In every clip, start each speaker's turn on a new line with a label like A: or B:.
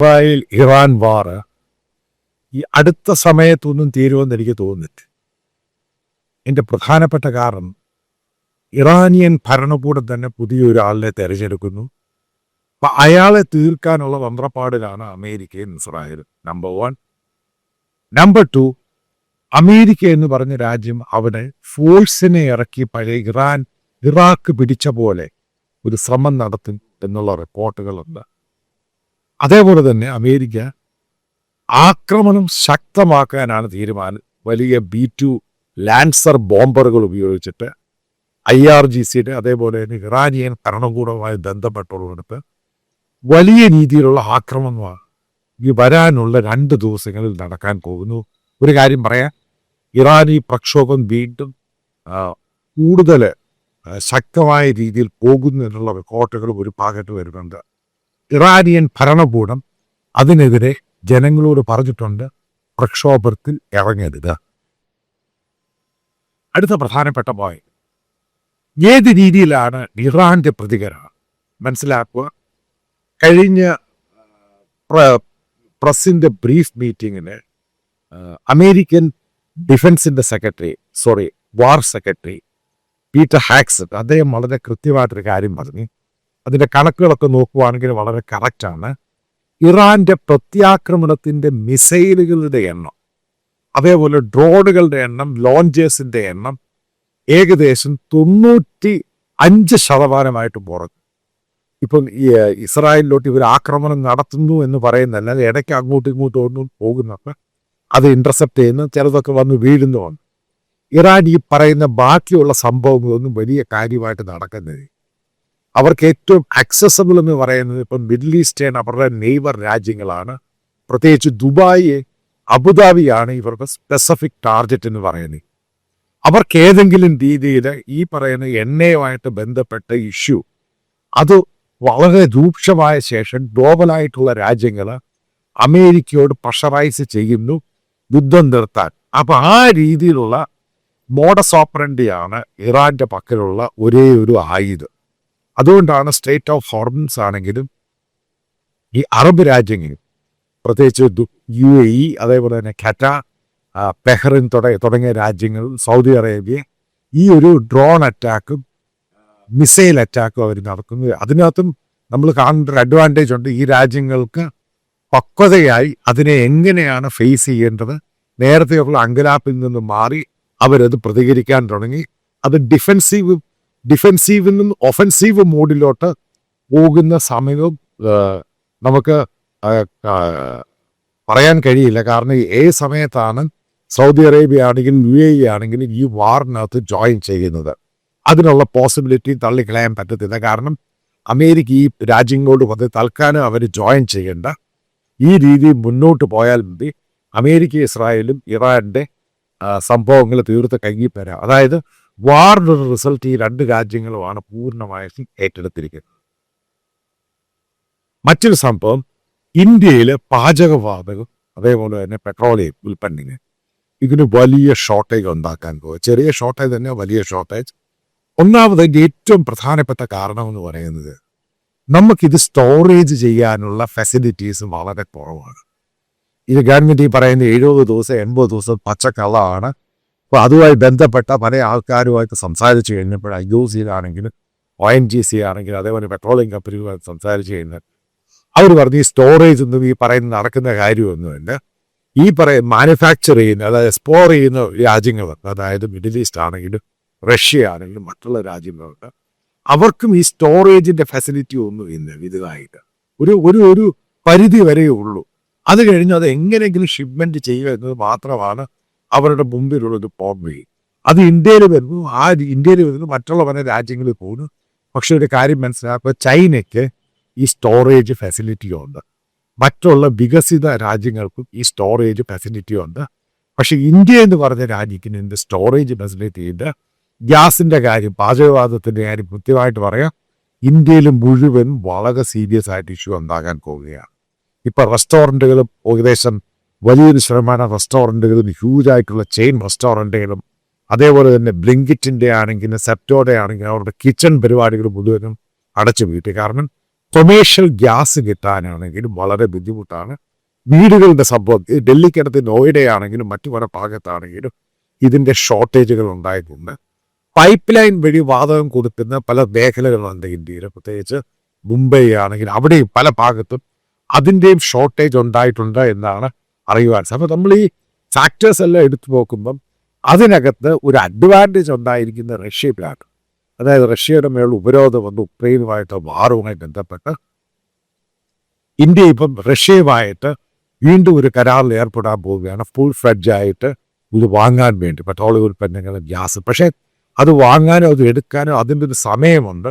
A: Israel Iran വാർ ഈ അടുത്ത സമയത്തൊന്നും തീരുമെന്ന് എനിക്ക് തോന്നുന്നില്ല. എൻ്റെ പ്രധാനപ്പെട്ട കാരണം ഇറാനിയൻ ഭരണകൂടം തന്നെ പുതിയൊരാളിനെ തിരഞ്ഞെടുക്കുന്നു. അപ്പം അയാളെ തീർക്കാനുള്ള തന്ത്രപ്പാടിലാണ് അമേരിക്കയും ഇസ്രായേലും. നമ്പർ 1. നമ്പർ 2, അമേരിക്ക എന്ന് പറഞ്ഞ രാജ്യം അവിടെ ഫോഴ്സിനെ ഇറക്കി പഴയ ഇറാഖ് പിടിച്ച പോലെ ഒരു ശ്രമം നടത്തും എന്നുള്ള റിപ്പോർട്ടുകളുണ്ട്. അതേപോലെ തന്നെ അമേരിക്ക ആക്രമണം ശക്തമാക്കാനാണ് തീരുമാനം. വലിയ B-2 ലാൻസർ ബോംബറുകൾ ഉപയോഗിച്ചിട്ട് IRGCയുടെ അതേപോലെ തന്നെ ഇറാനിയൻ ഭരണകൂടവുമായി ബന്ധപ്പെട്ടുള്ളിടത്ത് വലിയ രീതിയിലുള്ള ആക്രമണമാണ് ഈ വരാനുള്ള 2 ദിവസങ്ങളിൽ നടക്കാൻ പോകുന്നു. ഒരു കാര്യം പറയാം, ഇറാനി പ്രക്ഷോഭം വീണ്ടും കൂടുതൽ ശക്തമായ രീതിയിൽ പോകുന്നു എന്നുള്ള റിപ്പോർട്ടുകളും ഒരു ഭാഗത്ത് വരുന്നുണ്ട്. ഇറാനിയൻ ഭരണകൂടം അതിനെതിരെ ജനങ്ങളോട് പറഞ്ഞിട്ടുണ്ട്, പ്രക്ഷോഭത്തിൽ ഇറങ്ങരുത്. അടുത്ത പ്രധാനപ്പെട്ട പോയിന്റ്, ഏത് രീതിയിലാണ് ഇറാന്റെ പ്രതികരണം മനസ്സിലാക്കുക. കഴിഞ്ഞ പ്രസിന്റെ ബ്രീഫ് മീറ്റിങ്ങിന് അമേരിക്കൻ വാർ സെക്രട്ടറി പീറ്റർ ഹാക്സൺ അദ്ദേഹം വളരെ കൃത്യമായിട്ടൊരു കാര്യം പറഞ്ഞു. അതിൻ്റെ കണക്കുകളൊക്കെ നോക്കുവാണെങ്കിൽ വളരെ കറക്റ്റാണ്. ഇറാന്റെ പ്രത്യാക്രമണത്തിൻ്റെ മിസൈലുകളുടെ എണ്ണം, അതേപോലെ ഡ്രോണുകളുടെ എണ്ണം, ലോഞ്ചേഴ്സിൻ്റെ എണ്ണം ഏകദേശം 95% കുറഞ്ഞു. ഇപ്പം ഈ ഇസ്രായേലിലോട്ട് ഇവർ ആക്രമണം നടത്തുന്നു എന്ന് പറയുന്നല്ല, ഇടയ്ക്ക് അങ്ങോട്ടും ഇങ്ങോട്ടും ഒന്നും പോകുന്നപ്പോൾ അത് ഇന്റർസെപ്റ്റ് ചെയ്യുന്നു, ചിലതൊക്കെ വന്ന് വീഴുന്നുണ്ട്. ഇറാൻ ഈ പറയുന്ന ബാക്കിയുള്ള സംഭവങ്ങളൊന്നും വലിയ കാര്യമായിട്ട് നടക്കുന്നത്. അവർക്ക് ഏറ്റവും അക്സസബിൾ എന്ന് പറയുന്നത് ഇപ്പം മിഡിൽ ഈസ്റ്റേൺ അവരുടെ നെയ്ബർ രാജ്യങ്ങളാണ്. പ്രത്യേകിച്ച് ദുബായ്, അബുദാബിയാണ് ഇവരുടെ സ്പെസിഫിക് ടാർഗറ്റ് എന്ന് പറയുന്നത്. അവർക്ക് ഏതെങ്കിലും രീതിയിൽ ഈ പറയുന്ന എണ്ണയുമായിട്ട് ബന്ധപ്പെട്ട ഇഷ്യൂ അത് വളരെ രൂക്ഷമായ ശേഷം ഗ്ലോബലായിട്ടുള്ള രാജ്യങ്ങൾ അമേരിക്കയോട് പ്രഷറൈസ് ചെയ്യുന്നു യുദ്ധം നിർത്താൻ. അപ്പം ആ രീതിയിലുള്ള മോഡസ് ഓപ്പറൻഡിയാണ് ഇറാന്റെ പക്കലുള്ള ഒരേ ഒരു ആയുധം. അതുകൊണ്ടാണ് സ്ട്രേറ്റ് ഓഫ് ഹോർമസ് ആണെങ്കിലും ഈ അറബ് രാജ്യങ്ങളും പ്രത്യേകിച്ച് UAE, അതേപോലെ തന്നെ ഖത്തർ, ബഹ്റൈൻ തുടങ്ങിയ രാജ്യങ്ങൾ, സൗദി അറേബ്യ ഈ ഒരു ഡ്രോൺ അറ്റാക്കും മിസൈൽ അറ്റാക്കും അവർ നടക്കുന്നത്. അതിനകത്തും നമ്മൾ കാണേണ്ട ഒരു അഡ്വാൻറ്റേജ് ഉണ്ട്. ഈ രാജ്യങ്ങൾക്ക് പക്വതയായി അതിനെ എങ്ങനെയാണ് ഫേസ് ചെയ്യേണ്ടത്, നേരത്തെയുള്ള അങ്കലാപ്പിൽ നിന്ന് മാറി അവരത് പ്രതികരിക്കാൻ തുടങ്ങി. അത് ഡിഫെൻസീവ് നിന്നും ഒഫൻസീവ് മോഡിലോട്ട് പോകുന്ന സമയവും നമുക്ക് പറയാൻ കഴിയില്ല. കാരണം ഏത് സമയത്താണ് സൗദി അറേബ്യ ആണെങ്കിലും UAE ആണെങ്കിലും ഈ വാറിനകത്ത് ജോയിൻ ചെയ്യുന്നത്, അതിനുള്ള പോസിബിലിറ്റി തള്ളിക്കളയാൻ പറ്റത്തില്ല. കാരണം അമേരിക്ക ഈ രാജ്യങ്ങളോട് വന്ന് തൽക്കാലം അവർ ജോയിൻ ചെയ്യേണ്ട, ഈ രീതിയിൽ മുന്നോട്ട് പോയാൽ മതി അമേരിക്ക ഇസ്രായേലും ഇറാന്റെ സംഭവങ്ങൾ തീർത്ത് കൈകിപ്പരാം. അതായത് വാറിൻ്റെ റിസൾട്ട് ഈ 2 രാജ്യങ്ങളുമാണ് പൂർണ്ണമായും ഏറ്റെടുത്തിരിക്കുന്നത്. മറ്റൊരു സംഭവം, ഇന്ത്യയിൽ പാചകവാതകം അതേപോലെ തന്നെ പെട്രോളിയം ഉൽപ്പന്നങ്ങൾ ഇതിന് വലിയ ഷോർട്ടേജ് ഉണ്ടാക്കാൻ പോകും. ചെറിയ ഷോർട്ടേജ് തന്നെ വലിയ ഷോർട്ടേജ്. ഒന്നാമതിൻ്റെ ഏറ്റവും പ്രധാനപ്പെട്ട കാരണം എന്ന് പറയുന്നത് നമുക്കിത് സ്റ്റോറേജ് ചെയ്യാനുള്ള ഫെസിലിറ്റീസ് വളരെ കുറവാണ്. ഇത് ഗവൺമെൻറ് ഈ പറയുന്ന 70 ദിവസം 80 ദിവസം പച്ചക്കള്ളമാണ്. അപ്പോൾ അതുമായി ബന്ധപ്പെട്ട പല ആൾക്കാരുമായിട്ട് സംസാരിച്ച് കഴിഞ്ഞപ്പോൾ IOC ആണെങ്കിലും ONGC ആണെങ്കിലും അതേപോലെ പെട്രോളിയം കമ്പനികളുമായിട്ട് സംസാരിച്ച് കഴിഞ്ഞാൽ അവർ പറഞ്ഞ് ഈ സ്റ്റോറേജ് ഒന്നും ഈ പറയുന്ന നടക്കുന്ന കാര്യമൊന്നുമില്ല. ഈ മാനുഫാക്ചർ ചെയ്യുന്ന, അതായത് എക്സ്പ്ലോർ ചെയ്യുന്ന രാജ്യങ്ങൾ, അതായത് മിഡിൽ ഈസ്റ്റ് ആണെങ്കിലും റഷ്യ ആണെങ്കിലും മറ്റുള്ള രാജ്യങ്ങളുണ്ട്, അവർക്കും ഈ സ്റ്റോറേജിൻ്റെ ഫെസിലിറ്റി ഒന്നും ഇല്ല. ഇതായിട്ട് ഒരു പരിധി വരെയേ ഉള്ളൂ. അത് കഴിഞ്ഞ് അത് എങ്ങനെയെങ്കിലും ഷിപ്മെൻറ്റ് ചെയ്യുക എന്നത് മാത്രമാണ് അവരുടെ മുമ്പിലുള്ളൊരു പോംവഴി. അത് ഇന്ത്യയിൽ വരുന്നു, ഇന്ത്യയിൽ വരുന്നു മറ്റുള്ള പല രാജ്യങ്ങളിൽ പോകുന്നു. പക്ഷെ ഒരു കാര്യം മനസ്സിലാക്കുക, ചൈനയ്ക്ക് ഈ സ്റ്റോറേജ് ഫെസിലിറ്റി ഉണ്ട്, മറ്റുള്ള വികസിത രാജ്യങ്ങൾക്കും ഈ സ്റ്റോറേജ് ഫെസിലിറ്റി ഉണ്ട്. പക്ഷെ ഇന്ത്യ എന്ന് പറഞ്ഞ രാജ്യത്തിന് ഇതിൻ്റെ സ്റ്റോറേജ് ഫെസിലിറ്റി ഉണ്ട്. ഗ്യാസിൻ്റെ കാര്യം, പാചകവാതത്തിൻ്റെ കാര്യം കൃത്യമായിട്ട് പറയാം, ഇന്ത്യയിൽ മുഴുവൻ വളരെ സീരിയസ് ആയിട്ട് ഇഷ്യൂ ഉണ്ടാകാൻ പോവുകയാണ്. ഇപ്പം റെസ്റ്റോറൻറ്റുകളും ഏകദേശം വലിയൊരു ശതമാനം റെസ്റ്റോറൻറ്റുകളും ഹ്യൂജായിട്ടുള്ള ചെയിൻ റെസ്റ്റോറൻറ്റുകളും അതേപോലെ തന്നെ ബ്ലിങ്കിറ്റിൻ്റെ ആണെങ്കിലും സെപ്റ്റോയുടെ ആണെങ്കിലും അവരുടെ കിച്ചൺ പരിപാടികൾ മുഴുവനും അടച്ചു വീട്ടി. കാരണം കൊമേഴ്ഷ്യൽ ഗ്യാസ് കിട്ടാനാണെങ്കിലും വളരെ ബുദ്ധിമുട്ടാണ്. വീടുകളുടെ സംഭവം ഡൽഹിക്കടുത്ത് നോയിഡയാണെങ്കിലും മറ്റു പല ഭാഗത്താണെങ്കിലും ഇതിൻ്റെ ഷോർട്ടേജുകൾ ഉണ്ടായിട്ടുണ്ട്. പൈപ്പ് ലൈൻ വഴി വാതകം കൊടുക്കുന്ന പല മേഖലകളുണ്ട് ഇന്ത്യയിൽ, പ്രത്യേകിച്ച് മുംബൈ ആണെങ്കിൽ അവിടെയും പല ഭാഗത്തും അതിൻ്റെയും ഷോർട്ടേജ് ഉണ്ടായിട്ടുണ്ട് എന്നാണ് അറിയുവാൻ. അപ്പോൾ നമ്മൾ ഈ ഫാക്ടേഴ്സ് എല്ലാം എടുത്തു നോക്കുമ്പം അതിനകത്ത് ഒരു അഡ്വാൻറ്റേജ് ഉണ്ടായിരിക്കുന്ന റഷ്യയിലാണ്. അതായത് റഷ്യയുടെ മേൽ ഉപരോധം വന്ന് ഉക്രൈനുമായിട്ട് വാറുമായി ബന്ധപ്പെട്ട് ഇന്ത്യ ഇപ്പം റഷ്യയുമായിട്ട് വീണ്ടും ഒരു കരാറിൽ ഏർപ്പെടാൻ പോവുകയാണ്, ഫുൾ ഫ്ലെഡ്ജായിട്ട് ഇത് വാങ്ങാൻ വേണ്ടി പെട്രോളിയം ഉൽപ്പന്നങ്ങൾ, ഗ്യാസ്. പക്ഷേ അത് വാങ്ങാനോ അത് എടുക്കാനോ അതിൻ്റെ ഒരു സമയമുണ്ട്.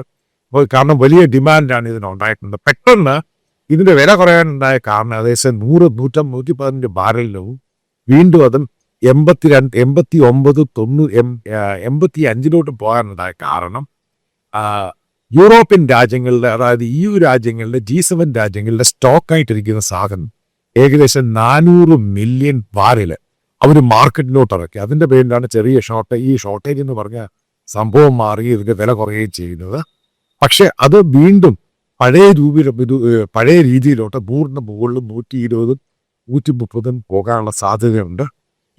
A: കാരണം വലിയ ഡിമാൻഡാണ് ഇതിനുണ്ടായിട്ടുണ്ട്. പെട്ടെന്ന് ഇതിൻ്റെ വില കുറയാനുണ്ടായ കാരണം ഏകദേശം 100-115 ബാരലിലും വീണ്ടും അതും 85 പോകാനുണ്ടായ കാരണം യൂറോപ്യൻ രാജ്യങ്ങളുടെ, അതായത് EU രാജ്യങ്ങളുടെ, G7 രാജ്യങ്ങളുടെ സ്റ്റോക്കായിട്ടിരിക്കുന്ന സാധനം ഏകദേശം 400 മില്യൺ ബാരൽ അവർ മാർക്കറ്റിലോട്ട് ഇറക്കി. അതിൻ്റെ പേരിലാണ് ചെറിയ ഈ ഷോർട്ടേജ് എന്ന് പറഞ്ഞ സംഭവം മാറി ഇതിൻ്റെ വില കുറയുകയും ചെയ്യുന്നത്. പക്ഷെ അത് വീണ്ടും പഴയ രീതിയിലോട്ട് 100 മുകളിലും 120-130 പോകാനുള്ള സാധ്യതയുണ്ട്.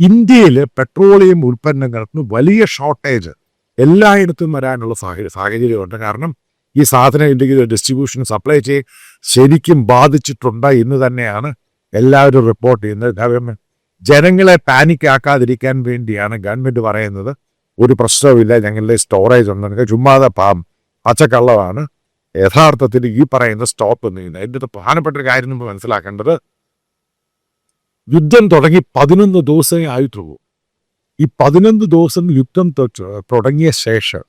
A: ഇന്ത്യയിൽ പെട്രോളിയം ഉൽപ്പന്നങ്ങൾക്ക് വലിയ ഷോർട്ടേജ് എല്ലായിടത്തും വരാനുള്ള സാഹചര്യമുണ്ട്. കാരണം ഈ സാധനം ഇന്ത്യക്ക് ഡിസ്ട്രിബ്യൂഷൻ സപ്ലൈ ചെയ്ത് ശരിക്കും ബാധിച്ചിട്ടുണ്ട് എന്ന് തന്നെയാണ് എല്ലാവരും റിപ്പോർട്ട് ചെയ്യുന്നത്. ജനങ്ങളെ പാനിക് ആക്കാതിരിക്കാൻ വേണ്ടിയാണ് ഗവൺമെൻറ് പറയുന്നത് ഒരു പ്രശ്നവുമില്ല, ഞങ്ങളുടെ സ്റ്റോറേജ് ഉണ്ടെങ്കിൽ ചുമ്മാതെ പച്ചക്കള്ളമാണ്. യഥാർത്ഥത്തിൽ ഈ പറയുന്ന സ്റ്റോപ്പ് ഒന്നും ഇല്ല. ഇതിൻ്റെ പ്രധാനപ്പെട്ട ഒരു കാര്യം നമ്മൾ മനസ്സിലാക്കേണ്ടത്, യുദ്ധം തുടങ്ങി 11 ദിവസമേ ആയിട്ടുള്ളൂ. ഈ 11 ദിവസം യുദ്ധം തുടങ്ങിയ ശേഷം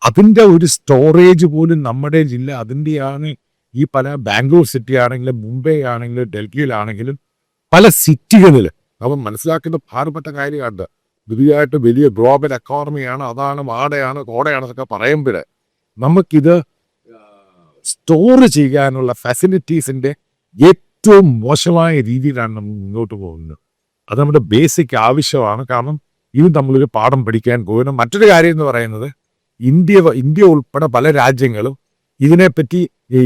A: അതിൻ്റെ ഒരു സ്റ്റോറേജ് പോലും നമ്മുടെ ജില്ല അതിൻ്റെയാണ്. ഈ പല ബാംഗ്ലൂർ സിറ്റി ആണെങ്കിലും മുംബൈ ആണെങ്കിലും ഡൽഹിയിലാണെങ്കിലും പല സിറ്റികളിൽ അവൻ മനസ്സിലാക്കുന്ന ഭാരപ്പെട്ട കാര്യമാണ്. പുതിയതായിട്ട് വലിയ ഗ്ലോബൽ എക്കോണമിയാണ്, അതാണ് വാടയാണ് കോടയാണെന്നൊക്കെ പറയുമ്പോൾ നമുക്കിത് സ്റ്റോർ ചെയ്യാനുള്ള ഫെസിലിറ്റീസിൻ്റെ ഏറ്റവും മോശമായ രീതിയിലാണ് നമ്മൾ മുന്നോട്ട് പോകുന്നത്. അത് നമ്മുടെ ബേസിക് ആവശ്യമാണ്. കാരണം ഇത് നമ്മളൊരു പാഠം പഠിക്കാൻ പോകുന്നു. മറ്റൊരു കാര്യം എന്ന് പറയുന്നത്, ഇന്ത്യ ഉൾപ്പെടെ പല രാജ്യങ്ങളും ഇതിനെപ്പറ്റി ഈ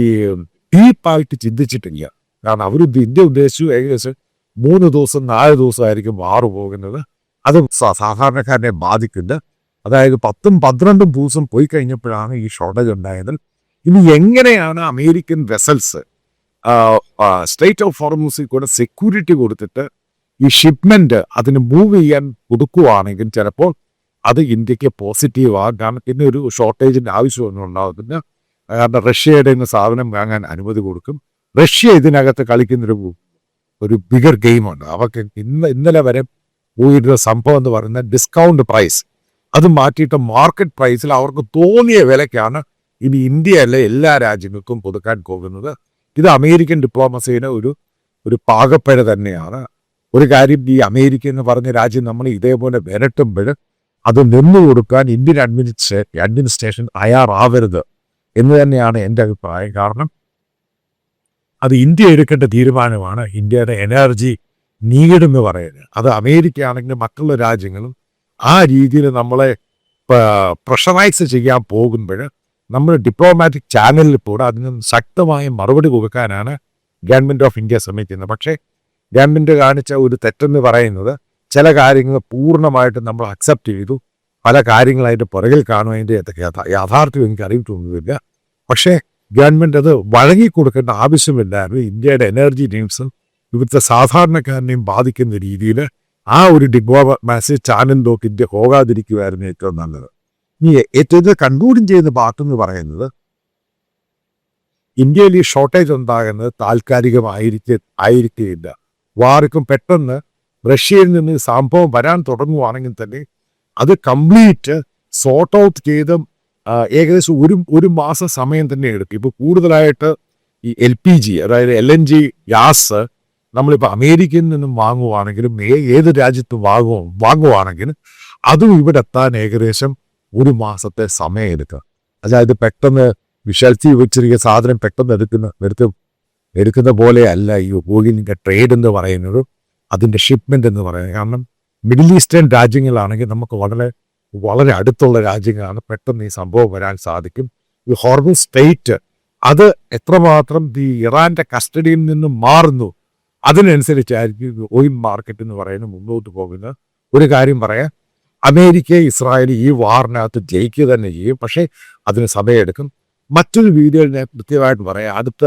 A: ഡീപ്പായിട്ട് ചിന്തിച്ചിട്ടില്ല. കാരണം ഇന്ത്യ ഉദ്ദേശിച്ചു ഏകദേശം 3 ദിവസം 4 ദിവസമായിരിക്കും വാറ് പോകുന്നത്. അത് സാധാരണക്കാരനെ ബാധിക്കുന്നത്. അതായത് 10-12 ദിവസം പോയി കഴിഞ്ഞപ്പോഴാണ് ഈ ഷോർട്ടേജ് ഉണ്ടായത്. ഇനി എങ്ങനെയാണ് അമേരിക്കൻ വെസൽസ് സ്ട്രേറ്റ് ഓഫ് ഹോർമൂസിൽ കൂടെ സെക്യൂരിറ്റി കൊടുത്തിട്ട് ഈ ഷിപ്മെന്റ് അതിന് മൂവ് ചെയ്യാൻ കൊടുക്കുകയാണെങ്കിൽ ചിലപ്പോൾ അത് ഇന്ത്യക്ക് പോസിറ്റീവ് ആകും. കാരണം പിന്നെ ഒരു ഷോർട്ടേജിൻ്റെ ആവശ്യമൊന്നും ഉണ്ടാകത്തില്ല. കാരണം റഷ്യയുടെ സാധനം വാങ്ങാൻ അനുമതി കൊടുക്കും. റഷ്യ ഇതിനകത്ത് കളിക്കുന്നൊരു ബിഗർ ഗെയിമുണ്ട്. അവർക്ക് ഇന്നലെ വരെ പോയിരുന്ന സംഭവം എന്ന് പറയുന്നത് ഡിസ്കൗണ്ട് പ്രൈസ് അത് മാറ്റിയിട്ട് മാർക്കറ്റ് പ്രൈസിൽ അവർക്ക് തോന്നിയ വിലയ്ക്കാണ് ഇനി ഇന്ത്യയിലെ എല്ലാ രാജ്യങ്ങൾക്കും കൊടുക്കാൻ പോകുന്നത്. ഇത് അമേരിക്കൻ ഡിപ്ലോമസിയുടെ ഒരു പാകപ്പിഴ തന്നെയാണ്. ഒരു കാര്യം, ഈ അമേരിക്ക എന്ന് പറഞ്ഞ രാജ്യം നമ്മൾ ഇതേപോലെ വിരട്ടുമ്പോൾ അത് നിന്നു കൊടുക്കാൻ ഇന്ത്യൻ അഡ്മിനിസ്ട്രേഷൻ തയ്യാറാവരുത് എന്ന് തന്നെയാണ് എൻ്റെ അഭിപ്രായം. കാരണം അത് ഇന്ത്യ എടുക്കേണ്ട തീരുമാനമാണ്. ഇന്ത്യയുടെ എനർജി നീഡ് എന്ന് പറയുന്നത് അത് അമേരിക്ക ആണെങ്കിലും മറ്റുള്ള രാജ്യങ്ങളും ആ രീതിയിൽ നമ്മളെ പ്രഷറൈസ് ചെയ്യാൻ പോകുമ്പോൾ നമ്മൾ ഡിപ്ലോമാറ്റിക് ചാനലിൽ കൂടെ അതിന് ശക്തമായ മറുപടി കൊടുക്കാനാണ് ഗവൺമെൻറ് ഓഫ് ഇന്ത്യ ശ്രമിക്കുന്നത്. പക്ഷേ ഗവൺമെൻറ് കാണിച്ച ഒരു തെറ്റെന്ന് പറയുന്നത്, ചില കാര്യങ്ങൾ പൂർണ്ണമായിട്ട് നമ്മൾ അക്സെപ്റ്റ് ചെയ്തു, പല കാര്യങ്ങളായിട്ട് പുറകിൽ കാണുന്നതിൻ്റെ യാഥാർത്ഥ്യം എനിക്ക് അറിയിട്ടൊന്നുമില്ല. പക്ഷേ ഗവൺമെൻറ് അത് വഴങ്ങിക്കൊടുക്കേണ്ട ആവശ്യമില്ലായിരുന്നു. ഇന്ത്യയുടെ എനർജി നീഡ്സും ഇവിടുത്തെ സാധാരണക്കാരനെയും ബാധിക്കുന്ന രീതിയിൽ ആ ഒരു ഡിപ്ലോമാസി ചാനലിലേക്ക് ഇന്ത്യ പോകാതിരിക്കുമായിരുന്നു ഏറ്റവും നല്ലത്. ഇനി ഏറ്റവും കൺക്ലൂഡിങ് ചെയ്യുന്ന പാർട്ടെന്ന് പറയുന്നത്, ഇന്ത്യയിൽ ഈ ഷോർട്ടേജ് ഉണ്ടാകുന്നത് താൽക്കാലികമായിരിക്കില്ല. വാർക്കും പെട്ടെന്ന് റഷ്യയിൽ നിന്ന് സംഭവം വരാൻ തുടങ്ങുവാണെങ്കിൽ തന്നെ അത് കംപ്ലീറ്റ് സോർട്ട് ഔട്ട് ചെയ്ത് ഏകദേശം ഒരു മാസം സമയം തന്നെ എടുക്കും. ഇപ്പോൾ കൂടുതലായിട്ട് ഈ LPG അതായത് LNG ഗ്യാസ് നമ്മളിപ്പോൾ അമേരിക്കയിൽ നിന്നും വാങ്ങുവാണെങ്കിലും ഏത് രാജ്യത്തും വാങ്ങുവാണെങ്കിലും അതും ഇവിടെ എത്താൻ ഏകദേശം 1 മാസത്തെ സമയം എടുക്കുക. അതായത് പെട്ടെന്ന് വിഷൽത്തി വെച്ചിരിക്കുന്ന സാധനം പെട്ടെന്ന് എടുക്കുന്ന പോലെയല്ല ഈ ഓയിലിൻ്റെ ട്രേഡ് എന്ന് പറയുന്നത്, അതിൻ്റെ ഷിപ്മെൻ്റ് എന്ന് പറയുന്നത്. കാരണം മിഡിൽ ഈസ്റ്റേൺ രാജ്യങ്ങളാണെങ്കിൽ നമുക്ക് വളരെ അടുത്തുള്ള രാജ്യങ്ങളാണ്, പെട്ടെന്ന് ഈ സംഭവം വരാൻ സാധിക്കും. ഈ ഹോർമസ് സ്ട്രെയിറ്റ് അത് എത്രമാത്രം ഈ ഇറാന്റെ കസ്റ്റഡിയിൽ നിന്നും മാറുന്നു അതിനനുസരിച്ചായിരിക്കും ഓയിൽ മാർക്കറ്റ് എന്ന് പറയുന്നത് മുന്നോട്ട് പോകുന്നത്. ഒരു കാര്യം പറയാം, അമേരിക്ക ഇസ്രായേൽ ഈ വാറിനകത്ത് ജയിക്കുക തന്നെ ചെയ്യും, പക്ഷേ അതിന് സമയമെടുക്കും. മറ്റൊരു വീഡിയോയിൽ ഞാൻ കൃത്യമായിട്ട് പറയാം, അടുത്ത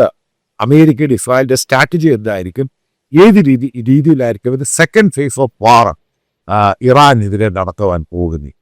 A: അമേരിക്കയുടെ ഇസ്രായേലിന്റെ സ്ട്രാറ്റജി എന്തായിരിക്കും, ഏത് രീതിയിലായിരിക്കും ഇത് സെക്കൻഡ് ഫേസ് ഓഫ് വാർ ഇറാനെതിരെ നടത്തുവാൻ പോകുന്നത്.